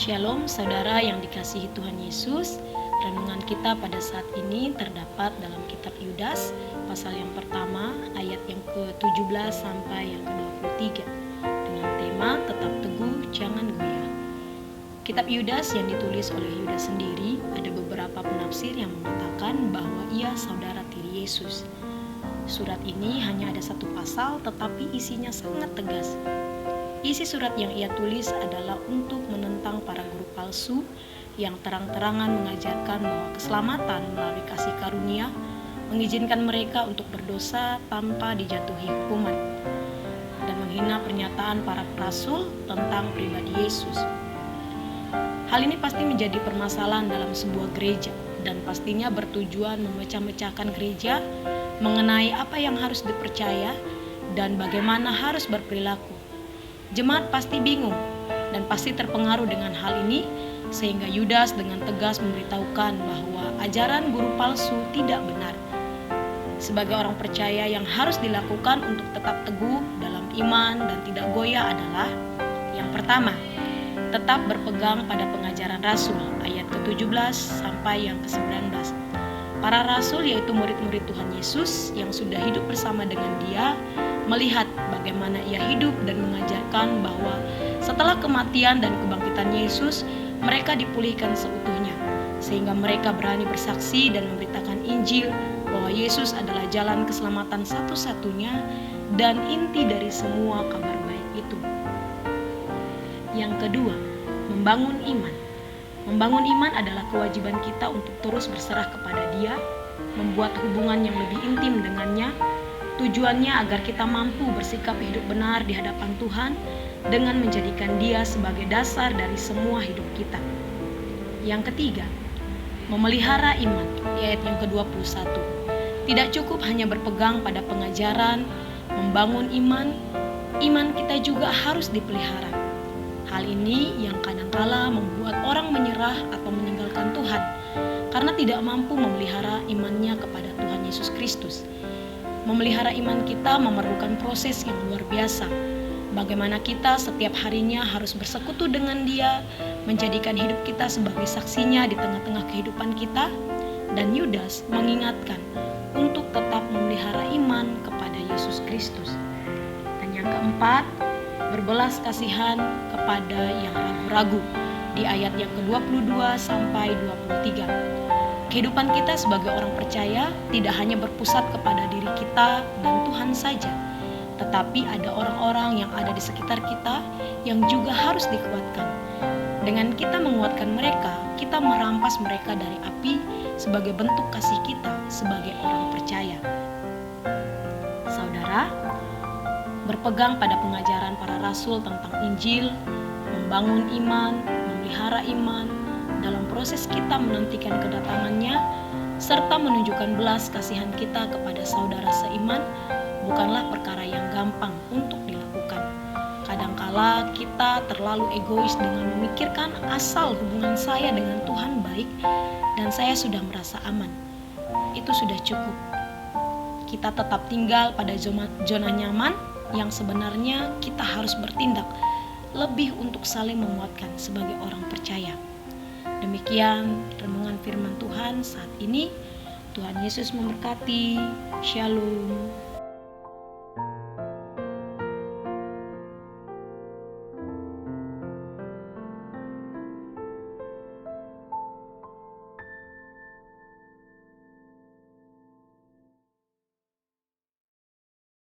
Shalom saudara yang dikasihi Tuhan Yesus. Renungan kita pada saat ini terdapat dalam kitab Yudas pasal yang pertama ayat yang ke-17 sampai yang ke-23 dengan tema tetap teguh jangan goyah. Kitab Yudas yang ditulis oleh Yudas sendiri, ada beberapa penafsir yang mengatakan bahwa ia saudara tiri Yesus. Surat ini hanya ada satu pasal tetapi isinya sangat tegas. Isi surat yang ia tulis adalah untuk menentang para guru palsu yang terang-terangan mengajarkan bahwa keselamatan melalui kasih karunia mengizinkan mereka untuk berdosa tanpa dijatuhi hukuman, dan menghina pernyataan para rasul tentang pribadi Yesus. Hal ini pasti menjadi permasalahan dalam sebuah gereja dan pastinya bertujuan memecah-mecahkan gereja mengenai apa yang harus dipercaya dan bagaimana harus berperilaku. Jemaat pasti bingung dan pasti terpengaruh dengan hal ini, sehingga Yudas dengan tegas memberitahukan bahwa ajaran guru palsu tidak benar. Sebagai orang percaya, yang harus dilakukan untuk tetap teguh dalam iman dan tidak goyah adalah: yang pertama, tetap berpegang pada pengajaran rasul, ayat ke-17 sampai yang ke-19. Para rasul, yaitu murid-murid Tuhan Yesus yang sudah hidup bersama dengan Dia, melihat bagaimana ia hidup dan mengajarkan bahwa setelah kematian dan kebangkitan Yesus, mereka dipulihkan seutuhnya, sehingga mereka berani bersaksi dan memberitakan Injil bahwa Yesus adalah jalan keselamatan satu-satunya dan inti dari semua kabar baik itu. Yang kedua, membangun iman. Membangun iman adalah kewajiban kita untuk terus berserah kepada Dia, membuat hubungan yang lebih intim dengannya. Tujuannya agar kita mampu bersikap hidup benar di hadapan Tuhan dengan menjadikan Dia sebagai dasar dari semua hidup kita. Yang ketiga, memelihara iman, ayat yang ke-21. Tidak cukup hanya berpegang pada pengajaran, membangun iman kita juga harus dipelihara. Hal ini yang kadangkala membuat orang menyerah atau meninggalkan Tuhan karena tidak mampu memelihara imannya kepada Tuhan Yesus Kristus. Memelihara iman kita memerlukan proses yang luar biasa. Bagaimana kita setiap harinya harus bersekutu dengan Dia, menjadikan hidup kita sebagai saksinya di tengah-tengah kehidupan kita. Dan Yudas mengingatkan untuk tetap memelihara iman kepada Yesus Kristus. Dan yang keempat, berbelas kasihan kepada yang ragu-ragu di ayat yang ke-22 sampai 23. Kehidupan kita sebagai orang percaya tidak hanya berpusat kepada diri kita dan Tuhan saja, tetapi ada orang-orang yang ada di sekitar kita yang juga harus dikuatkan. Dengan kita menguatkan mereka, kita merampas mereka dari api sebagai bentuk kasih kita sebagai orang percaya. Saudara, berpegang pada pengajaran para rasul tentang Injil, membangun iman, memelihara iman, dalam proses kita menantikan kedatangannya, serta menunjukkan belas kasihan kita kepada saudara seiman, bukanlah perkara yang gampang untuk dilakukan. Kadangkala kita terlalu egois dengan memikirkan asal hubungan saya dengan Tuhan baik dan saya sudah merasa aman. Itu sudah cukup. Kita tetap tinggal pada zona nyaman yang sebenarnya kita harus bertindak lebih untuk saling menguatkan sebagai orang percaya. Demikian renungan firman Tuhan saat ini. Tuhan Yesus memberkati. Shalom.